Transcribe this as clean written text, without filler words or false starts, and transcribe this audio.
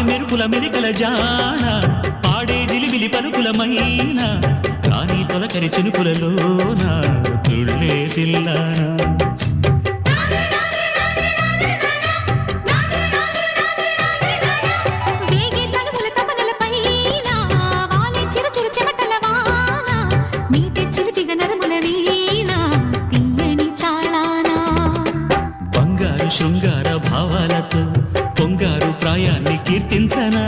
మెరుపుల మెరికల జాన పాడే జిలిబిలి పలుకులమైన రాణి తొలకరి చినుకులలోన తుళ్ళే తిల్లానా బంగారు శృంగార భావాలతో పొంగారు ప్రాయాన్ని కీర్తించనా